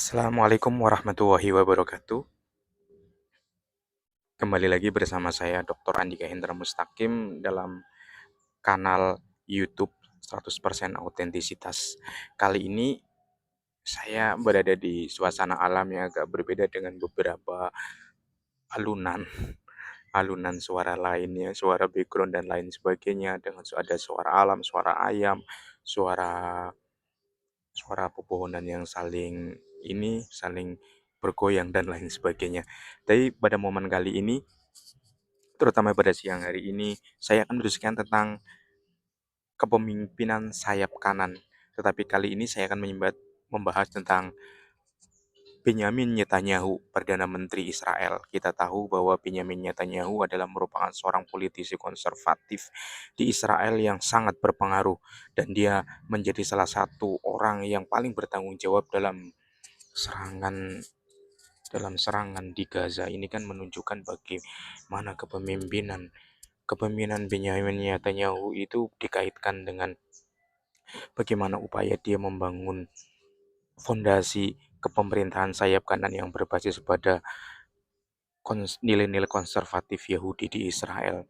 Assalamualaikum warahmatullahi wabarakatuh. Kembali lagi bersama saya Dr. Andika Hendra Mustaqim dalam kanal YouTube 100% Autentisitas. Kali ini saya berada di suasana alam yang agak berbeda dengan beberapa alunan alunan suara lainnya, suara background dan lain sebagainya dengan ada suara alam, suara ayam, suara suara pepohonan yang saling bergoyang dan lain sebagainya. Tapi pada momen kali ini, terutama pada siang hari ini, saya akan berdiskusi tentang kepemimpinan sayap kanan. Tetapi kali ini saya akan membahas tentang Benyamin Netanyahu, Perdana Menteri Israel. Kita tahu bahwa Benyamin Netanyahu adalah merupakan seorang politisi konservatif di Israel yang sangat berpengaruh dan dia menjadi salah satu orang yang paling bertanggung jawab serangan serangan di Gaza. Ini kan menunjukkan bagaimana kepemimpinan Benyamin Netanyahu itu dikaitkan dengan bagaimana upaya dia membangun fondasi kepemerintahan sayap kanan yang berbasis pada nilai-nilai konservatif Yahudi di Israel.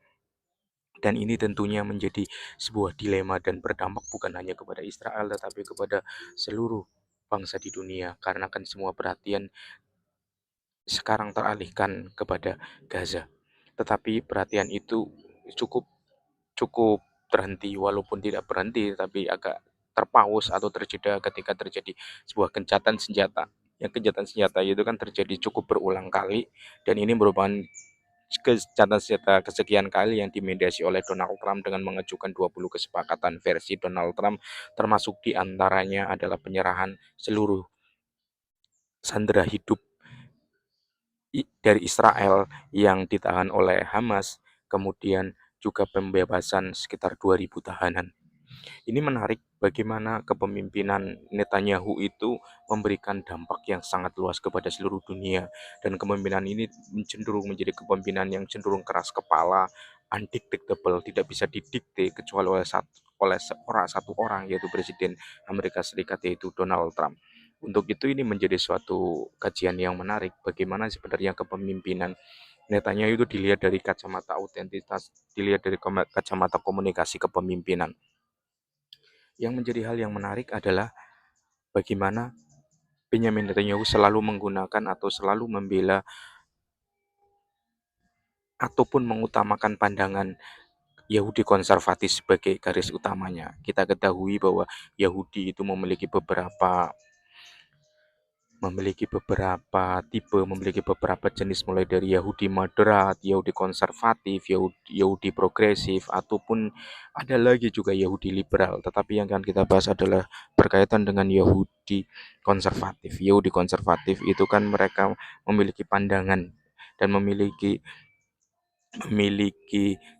Dan ini tentunya menjadi sebuah dilema dan berdampak bukan hanya kepada Israel tetapi kepada seluruh bangsa di dunia karena kan semua perhatian sekarang teralihkan kepada Gaza. Tetapi perhatian itu cukup cukup terhenti walaupun tidak berhenti tapi agak terpaus atau terjeda ketika terjadi sebuah gencatan senjata. Yang gencatan senjata itu kan terjadi cukup berulang kali dan ini merupakan gencatan senjata kesekian kali yang dimediasi oleh Donald Trump dengan mengajukan 20 kesepakatan versi Donald Trump termasuk diantaranya adalah penyerahan seluruh sandera hidup dari Israel yang ditahan oleh Hamas, kemudian juga pembebasan sekitar 2.000 tahanan. Ini menarik bagaimana kepemimpinan Netanyahu itu memberikan dampak yang sangat luas kepada seluruh dunia dan kepemimpinan ini cenderung menjadi kepemimpinan yang cenderung keras kepala, undetectable, tidak bisa didikte kecuali oleh satu orang yaitu Presiden Amerika Serikat yaitu Donald Trump. Untuk itu ini menjadi suatu kajian yang menarik bagaimana sebenarnya kepemimpinan Netanyahu itu dilihat dari kacamata autentitas, dilihat dari kacamata komunikasi kepemimpinan. Yang menjadi hal yang menarik adalah bagaimana Benyamin Netanyahu selalu menggunakan atau selalu membela ataupun mengutamakan pandangan Yahudi konservatif sebagai garis utamanya. Kita ketahui bahwa Yahudi itu memiliki beberapa jenis mulai dari Yahudi moderat, Yahudi konservatif, Yahudi progresif, ataupun ada lagi juga Yahudi liberal. Tetapi yang akan kita bahas adalah berkaitan dengan Yahudi konservatif. Yahudi konservatif itu kan mereka memiliki pandangan dan memiliki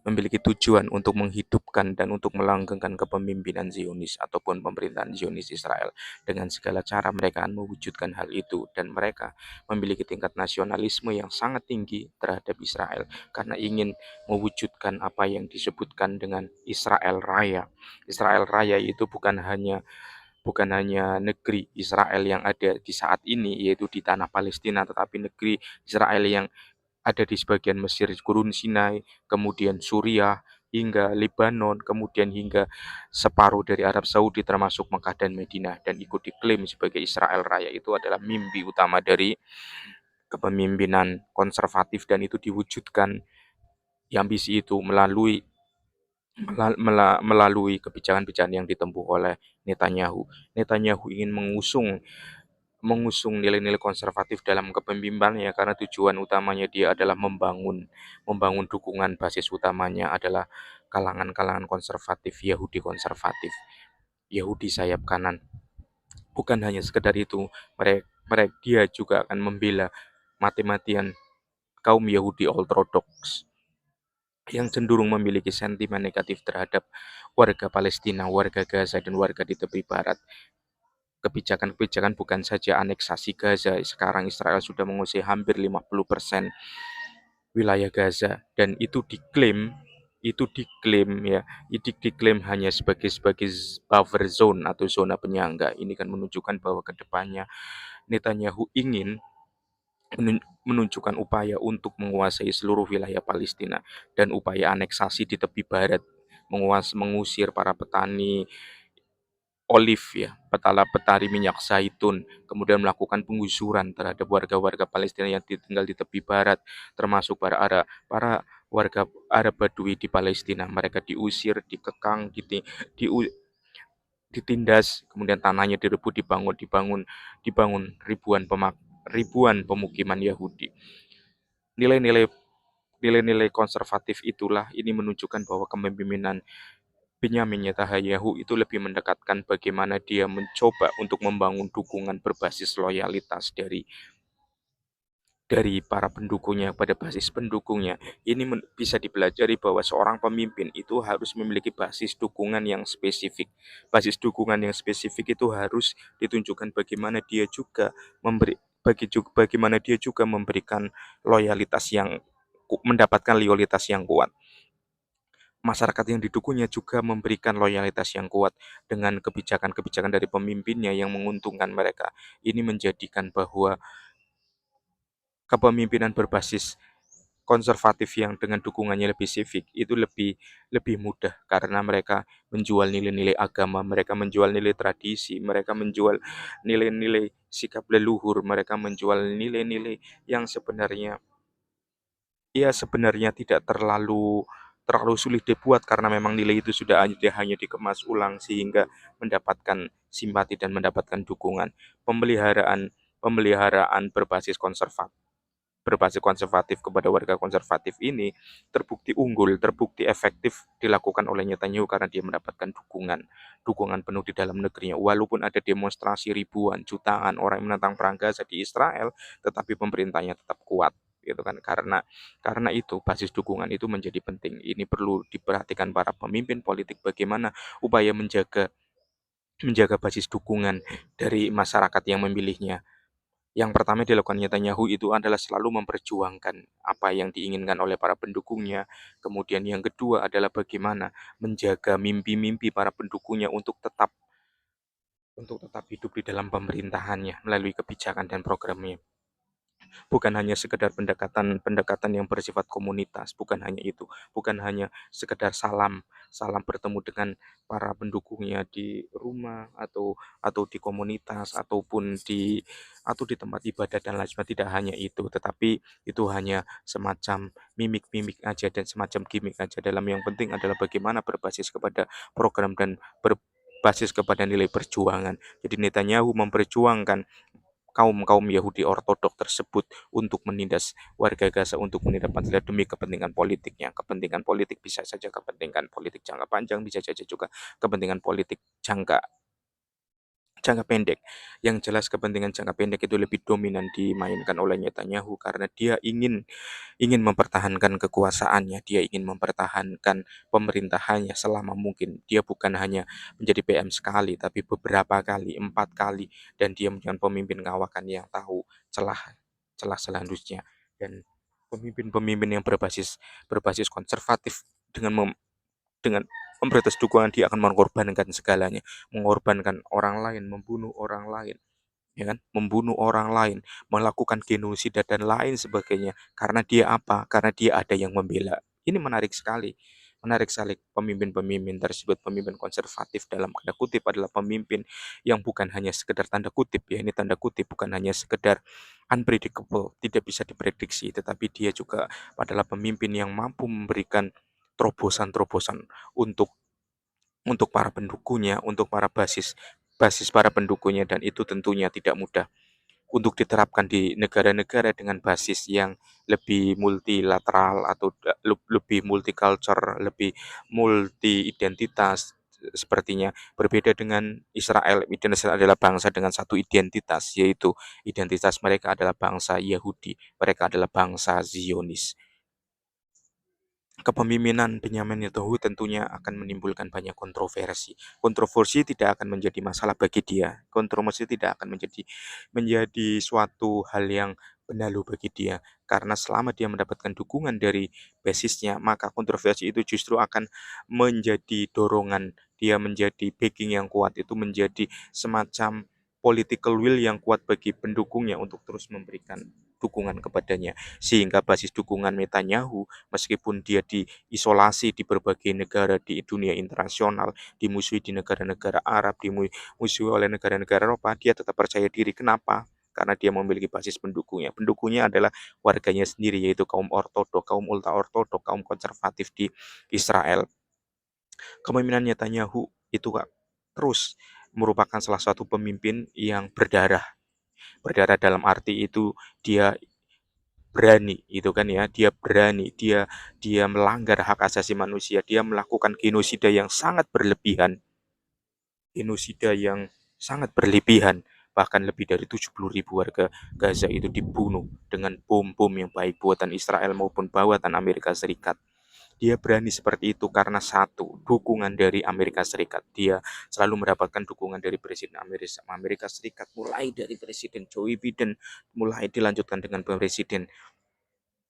memiliki tujuan untuk menghidupkan dan untuk melanggengkan kepemimpinan Zionis ataupun pemerintahan Zionis Israel. Dengan segala cara mereka akan mewujudkan hal itu dan mereka memiliki tingkat nasionalisme yang sangat tinggi terhadap Israel karena ingin mewujudkan apa yang disebutkan dengan Israel Raya. Israel Raya itu bukan hanya negeri Israel yang ada di saat ini yaitu di tanah Palestina tetapi negeri Israel yang ada di sebagian Mesir, Gurun Sinai, kemudian Suriah, hingga Lebanon, kemudian hingga separuh dari Arab Saudi termasuk Mekah dan Madinah dan ikut diklaim sebagai Israel Raya. Itu adalah mimpi utama dari kepemimpinan konservatif dan itu diwujudkan ambisi itu melalui kebijakan-kebijakan yang ditempuh oleh Netanyahu. Netanyahu ingin mengusung nilai-nilai konservatif dalam kepemimpinannya karena tujuan utamanya dia adalah membangun dukungan basis utamanya adalah kalangan-kalangan konservatif, Yahudi konservatif, Yahudi sayap kanan. Bukan hanya sekedar itu, mereka dia juga akan membela mati-matian kaum Yahudi ortodoks yang cenderung memiliki sentimen negatif terhadap warga Palestina, warga Gaza, dan warga di tepi barat. Kebijakan-kebijakan bukan saja aneksasi Gaza, sekarang Israel sudah menguasai hampir 50% wilayah Gaza dan itu diklaim itu diklaim ya, itu diklaim hanya sebagai buffer zone atau zona penyangga. Ini kan menunjukkan bahwa kedepannya Netanyahu ingin menunjukkan upaya untuk menguasai seluruh wilayah Palestina dan upaya aneksasi di tepi barat, mengusir para petani olive ya, petani minyak zaitun, kemudian melakukan penggusuran terhadap warga-warga Palestina yang tinggal di tepi barat, termasuk para warga Arab Badui di Palestina. Mereka diusir, dikekang, ditindas, kemudian tanahnya direbut, dibangun ribuan pemukiman Yahudi. Nilai-nilai nilai-nilai konservatif itulah ini menunjukkan bahwa kepemimpinan Benyamin Netanyahu itu lebih mendekatkan bagaimana dia mencoba untuk membangun dukungan berbasis loyalitas dari para pendukungnya pada basis pendukungnya. Ini bisa dipelajari bahwa seorang pemimpin itu harus memiliki basis dukungan yang spesifik. Basis dukungan yang spesifik itu harus ditunjukkan bagaimana dia juga bagaimana dia juga memberikan loyalitas yang mendapatkan loyalitas yang kuat. Masyarakat yang didukungnya juga memberikan loyalitas yang kuat dengan kebijakan-kebijakan dari pemimpinnya yang menguntungkan mereka. Ini menjadikan bahwa kepemimpinan berbasis konservatif yang dengan dukungannya lebih civic itu lebih mudah karena mereka menjual nilai-nilai agama, mereka menjual nilai tradisi, mereka menjual nilai-nilai sikap leluhur, mereka menjual nilai-nilai yang sebenarnya tidak terlalu sulit dibuat karena memang nilai itu sudah hanya dikemas ulang sehingga mendapatkan simpati dan mendapatkan dukungan. Pemeliharaan pemeliharaan berbasis konservatif kepada warga konservatif ini terbukti unggul, terbukti efektif dilakukan oleh Netanyahu karena dia mendapatkan dukungan penuh di dalam negerinya. Walaupun ada demonstrasi ribuan, jutaan orang yang menentang perang Gaza di Israel, tetapi pemerintahnya tetap kuat gitu kan karena itu basis dukungan itu menjadi penting. Ini perlu diperhatikan para pemimpin politik bagaimana upaya menjaga basis dukungan dari masyarakat yang memilihnya. Yang pertama dilakukan Netanyahu itu adalah selalu memperjuangkan apa yang diinginkan oleh para pendukungnya. Kemudian yang kedua adalah bagaimana menjaga mimpi-mimpi para pendukungnya untuk tetap hidup di dalam pemerintahannya melalui kebijakan dan programnya. Bukan hanya sekedar pendekatan yang bersifat komunitas, bukan hanya itu, bukan hanya sekedar salam bertemu dengan para pendukungnya di rumah atau di komunitas atau di tempat ibadah dan lain sebagainya. Tidak hanya itu, tetapi itu hanya semacam mimik-mimik aja dan semacam gimmick aja. Dalam yang penting adalah bagaimana berbasis kepada program dan berbasis kepada nilai perjuangan. Jadi Netanyahu memperjuangkan kaum-kaum Yahudi ortodok tersebut untuk menindas warga Gaza, untuk menindas Palestina demi kepentingan politiknya. Kepentingan politik bisa saja kepentingan politik jangka panjang, bisa saja juga kepentingan politik jangka jangka pendek. Yang jelas kepentingan jangka pendek itu lebih dominan dimainkan oleh Netanyahu karena dia ingin ingin mempertahankan kekuasaannya, dia ingin mempertahankan pemerintahannya selama mungkin. Dia bukan hanya menjadi PM sekali, tapi beberapa kali, 4 kali, dan dia menjadi pemimpin kawakan yang tahu celah-celah selanjutnya. Dan pemimpin-pemimpin yang berbasis berbasis konservatif dengan memprotes dukungan dia akan mengorbankan segalanya, mengorbankan orang lain, membunuh orang lain, ya kan? Membunuh orang lain, melakukan genosida dan lain sebagainya. Karena dia apa? Karena dia ada yang membela. Ini menarik sekali. Menarik sekali pemimpin-pemimpin tersebut, pemimpin konservatif dalam tanda kutip adalah pemimpin yang bukan hanya sekedar tanda kutip ya, ini tanda kutip bukan hanya sekedar unpredictable, tidak bisa diprediksi, tetapi dia juga adalah pemimpin yang mampu memberikan terobosan-terobosan untuk para pendukungnya, untuk para basis basis para pendukungnya dan itu tentunya tidak mudah untuk diterapkan di negara-negara dengan basis yang lebih multilateral atau lebih multicultural, lebih multi identitas sepertinya berbeda dengan Israel. Israel adalah bangsa dengan satu identitas, yaitu identitas mereka adalah bangsa Yahudi, mereka adalah bangsa Zionis. Kepemimpinan Benyamin Netanyahu tentunya akan menimbulkan banyak kontroversi. Kontroversi tidak akan menjadi masalah bagi dia. Kontroversi tidak akan menjadi suatu hal yang benalu bagi dia. Karena selama dia mendapatkan dukungan dari basisnya, maka kontroversi itu justru akan menjadi dorongan, dia menjadi backing yang kuat, itu menjadi semacam political will yang kuat bagi pendukungnya untuk terus memberikan dukungan kepadanya. Sehingga basis dukungan Netanyahu, meskipun dia diisolasi di berbagai negara di dunia internasional, dimusuhi di negara-negara Arab, dimusuhi oleh negara-negara Eropa, dia tetap percaya diri. Kenapa? Karena dia memiliki basis pendukungnya. Pendukungnya adalah warganya sendiri, yaitu kaum ortodok, kaum ultra-ortodok, kaum konservatif di Israel. Kepemimpinan Netanyahu itu terus merupakan salah satu pemimpin yang berdarah. Berdarah dalam arti itu dia berani, itu kan ya, dia berani, dia melanggar hak asasi manusia, dia melakukan genosida yang sangat berlebihan, genosida yang sangat berlebihan. Bahkan lebih dari 70.000 warga Gaza itu dibunuh dengan bom-bom yang baik buatan Israel maupun buatan Amerika Serikat. Dia berani seperti itu karena satu, dukungan dari Amerika Serikat. Dia selalu mendapatkan dukungan dari Presiden Amerika Serikat, mulai dari Presiden Joe Biden, mulai dilanjutkan dengan Presiden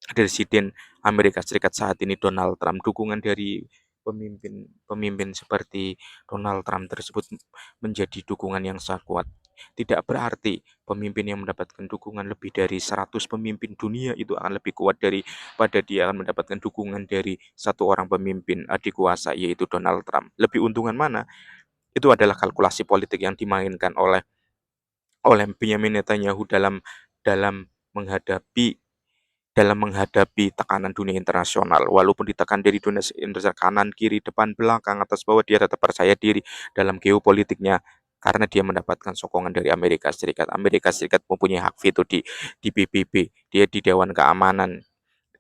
Presiden Amerika Serikat saat ini Donald Trump. Dukungan dari pemimpin seperti Donald Trump tersebut menjadi dukungan yang sangat kuat. Tidak berarti pemimpin yang mendapatkan dukungan lebih dari 100 pemimpin dunia itu akan lebih kuat daripada dia akan mendapatkan dukungan dari satu orang pemimpin adik kuasa, yaitu Donald Trump. Lebih untungan mana? Itu adalah kalkulasi politik yang dimainkan oleh Benjamin Netanyahu dalam menghadapi tekanan dunia internasional. Walaupun ditekan dari dunia internasional, kanan, kiri, depan, belakang, atas, bawah, dia tetap percaya diri dalam geopolitiknya karena dia mendapatkan sokongan dari Amerika Serikat. Amerika Serikat mempunyai hak veto di PBB, dia di Dewan Keamanan.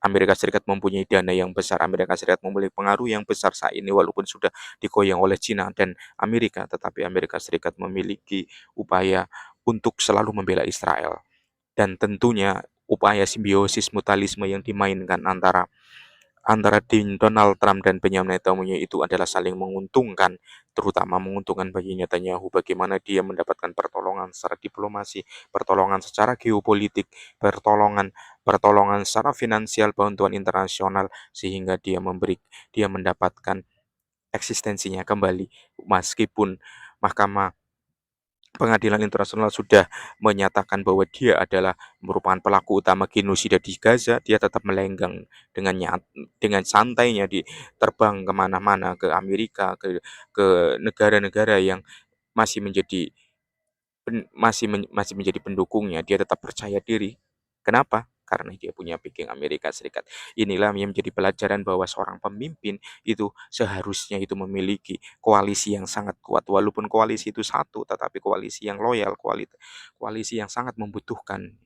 Amerika Serikat mempunyai dana yang besar, Amerika Serikat memiliki pengaruh yang besar saat ini walaupun sudah digoyang oleh Cina dan Amerika, tetapi Amerika Serikat memiliki upaya untuk selalu membela Israel. Dan tentunya upaya simbiosis mutualisme yang dimainkan antara antara Donald Trump dan Benjamin Netanyahu itu adalah saling menguntungkan, terutama menguntungkan bagi Netanyahu bagaimana dia mendapatkan pertolongan secara diplomasi, pertolongan secara geopolitik, pertolongan pertolongan secara finansial, bantuan internasional sehingga dia mendapatkan eksistensinya kembali meskipun Mahkamah Pengadilan Internasional sudah menyatakan bahwa dia adalah merupakan pelaku utama genosida di Gaza, dia tetap melenggang dengan santainya terbang kemana-mana ke Amerika, ke negara-negara yang masih menjadi masih menjadi pendukungnya. Dia tetap percaya diri. Kenapa? Karena dia punya backing Amerika Serikat. Inilah yang menjadi pelajaran bahwa seorang pemimpin itu seharusnya itu memiliki koalisi yang sangat kuat. Walaupun koalisi itu satu, tetapi koalisi yang loyal, koalisi yang sangat membutuhkan.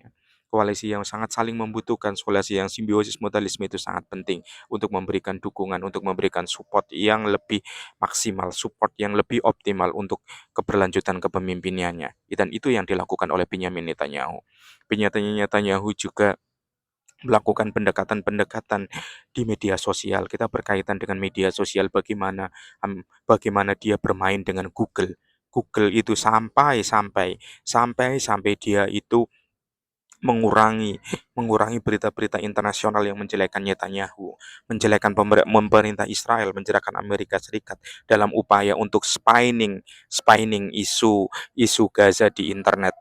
Koalisi yang sangat saling membutuhkan, koalisi yang simbiosis mutualisme itu sangat penting untuk memberikan dukungan, untuk memberikan support yang lebih maksimal, support yang lebih optimal untuk keberlanjutan kepemimpinannya. Dan itu yang dilakukan oleh Benjamin Netanyahu. Benjamin Netanyahu juga melakukan pendekatan-pendekatan di media sosial. Kita berkaitan dengan media sosial, bagaimana dia bermain dengan Google. Google itu sampai dia itu mengurangi mengurangi berita-berita internasional yang menjelekkan Netanyahu, menjelekkan pemerintah Israel, menjelekkan Amerika Serikat dalam upaya untuk spying isu Gaza di internet.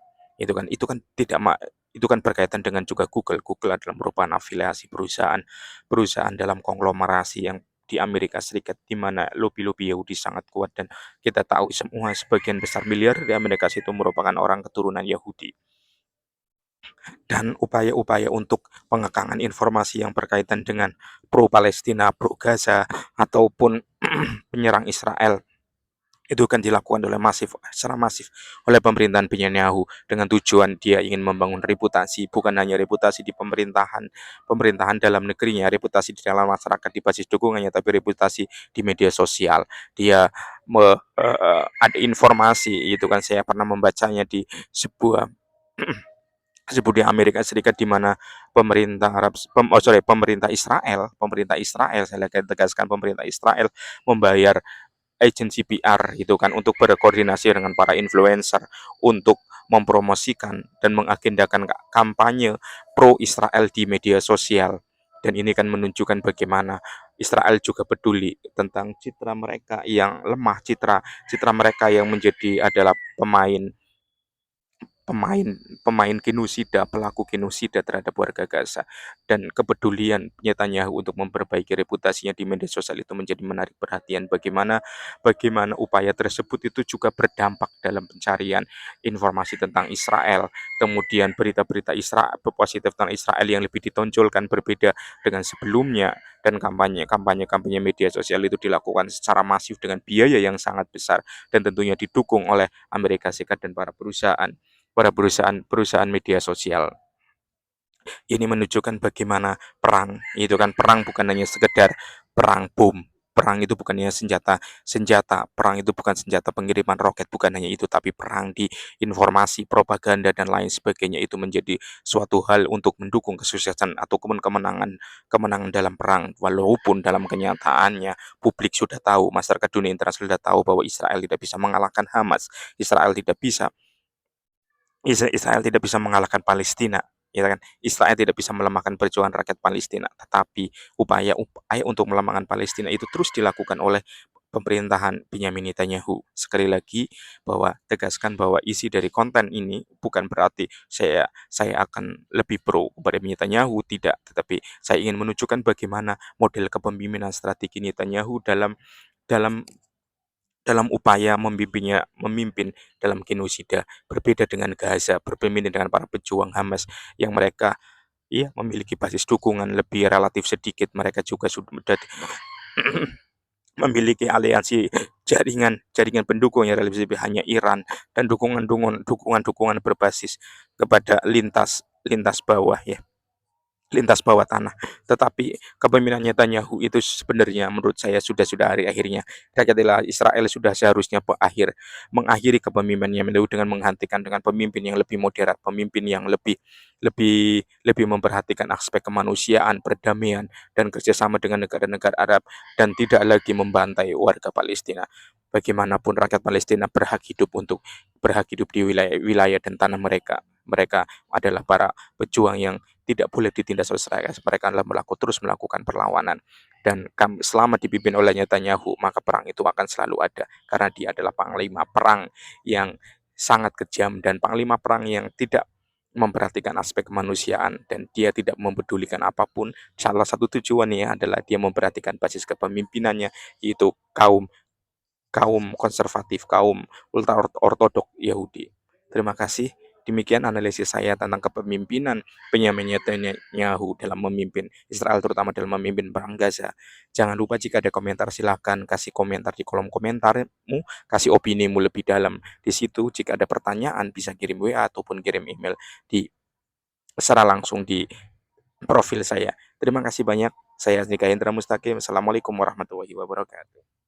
Itu kan berkaitan dengan juga Google. Google adalah merupakan afiliasi perusahaan dalam konglomerasi yang di Amerika Serikat di mana lobi-lobi Yahudi sangat kuat dan kita tahu semua sebagian besar miliar di Amerika itu merupakan orang keturunan Yahudi. Dan upaya-upaya untuk pengekangan informasi yang berkaitan dengan pro Palestina, pro Gaza, ataupun penyerang Israel itu kan dilakukan secara masif oleh pemerintahan Netanyahu dengan tujuan dia ingin membangun reputasi, bukan hanya reputasi di pemerintahan dalam negerinya, reputasi di dalam masyarakat di basis dukungannya, tapi reputasi di media sosial. Dia ada informasi itu kan, saya pernah membacanya di sebuah di Amerika Serikat di mana pemerintah Israel saya tegaskan pemerintah Israel membayar agensi PR itu kan untuk berkoordinasi dengan para influencer untuk mempromosikan dan mengagendakan kampanye pro Israel di media sosial. Dan ini kan menunjukkan bagaimana Israel juga peduli tentang citra mereka yang lemah, citra citra mereka yang menjadi adalah pemain pemain pemain genosida, pelaku genosida terhadap warga Gaza, dan kepedulian Netanyahu untuk memperbaiki reputasinya di media sosial itu menjadi menarik perhatian. Bagaimana upaya tersebut itu juga berdampak dalam pencarian informasi tentang Israel, kemudian berita-berita Israel positif tentang Israel yang lebih ditonjolkan berbeda dengan sebelumnya, dan kampanye media sosial itu dilakukan secara masif dengan biaya yang sangat besar dan tentunya didukung oleh Amerika Serikat dan para perusahaan media sosial. Ini menunjukkan bagaimana perang, itu kan perang bukan hanya sekedar perang bom. Perang itu bukan hanya senjata, perang itu bukan senjata pengiriman roket, bukan hanya itu, tapi perang di informasi, propaganda dan lain sebagainya itu menjadi suatu hal untuk mendukung kesuksesan atau kemenangan kemenangan dalam perang. Walaupun dalam kenyataannya publik sudah tahu, masyarakat dunia internasional sudah tahu bahwa Israel tidak bisa mengalahkan Hamas, Israel tidak bisa Israel tidak bisa mengalahkan Palestina, ya kan? Israel tidak bisa melemahkan perjuangan rakyat Palestina, tetapi upaya untuk melemahkan Palestina itu terus dilakukan oleh pemerintahan Benyamin Netanyahu. Sekali lagi bahwa tegaskan bahwa isi dari konten ini bukan berarti saya akan lebih pro kepada Netanyahu, tidak, tetapi saya ingin menunjukkan bagaimana model kepemimpinan strategi Netanyahu dalam dalam upaya memimpin dalam genosida, berbeda dengan Gaza, berbeda dengan para pejuang Hamas yang mereka memiliki basis dukungan lebih relatif sedikit. Mereka juga sudah memiliki aliansi jaringan pendukung yang relatif hanya Iran, dan dukungan berbasis kepada lintas bawah, lintas bawah tanah. Tetapi kepemimpinan Netanyahu itu sebenarnya menurut saya sudah hari akhirnya. Rakyat Israel sudah seharusnya mengakhiri kepemimpinannya dengan menghentikan dengan pemimpin yang lebih moderat, pemimpin yang lebih memperhatikan aspek kemanusiaan, perdamaian, dan kerjasama dengan negara-negara Arab, dan tidak lagi membantai warga Palestina. Bagaimanapun rakyat Palestina berhak hidup di wilayah dan tanah mereka. Mereka adalah para pejuang yang tidak boleh ditindas oleh Israel. Mereka adalah terus melakukan perlawanan. Dan selama dipimpin oleh Netanyahu, maka perang itu akan selalu ada. Karena dia adalah panglima perang yang sangat kejam, dan panglima perang yang tidak memperhatikan aspek kemanusiaan, dan dia tidak mempedulikan apapun. Salah satu tujuannya adalah dia memperhatikan basis kepemimpinannya, yaitu kaum kaum konservatif, kaum ultra ortodok Yahudi. Terima kasih. Demikian analisis saya tentang kepemimpinan Benyamin Netanyahu dalam memimpin Israel, terutama dalam memimpin perang Gaza. Jangan lupa jika ada komentar silahkan kasih komentar di kolom komentarmu, kasih opinimu lebih dalam di situ. Jika ada pertanyaan bisa kirim WA ataupun kirim email secara langsung di profil saya. Terima kasih banyak. Saya Nika Hendra Mustaqim. Assalamualaikum warahmatullahi wabarakatuh.